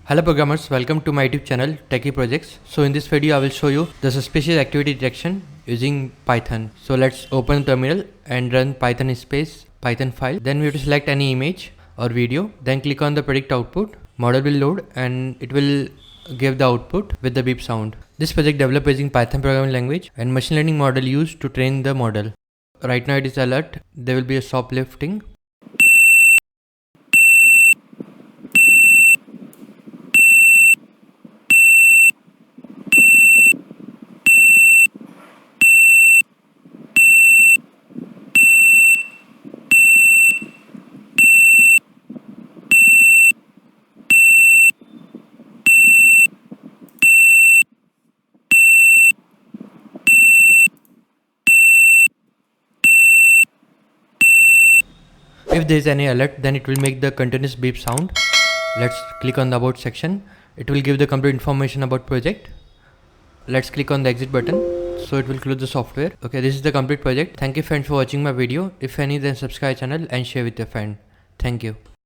Hello programmers, welcome to my YouTube channel Techie Projects. So in this video I will show you the suspicious activity detection using Python. So let's open terminal and run Python space Python file. Then we have to select any image or video. Then click on the predict output. Model will load and it will give the output with the beep sound. This project developed using Python programming language and machine learning model used to train the model. Right now it is alert. There will be a shoplifting. If there is any alert, then it will make the continuous beep sound. Let's click on the about section. It will give the complete information about project. Let's click on the exit button. So it will close the software. Okay, this is the complete project. Thank you friends for watching my video. If any, then subscribe channel and share with your friend. Thank you.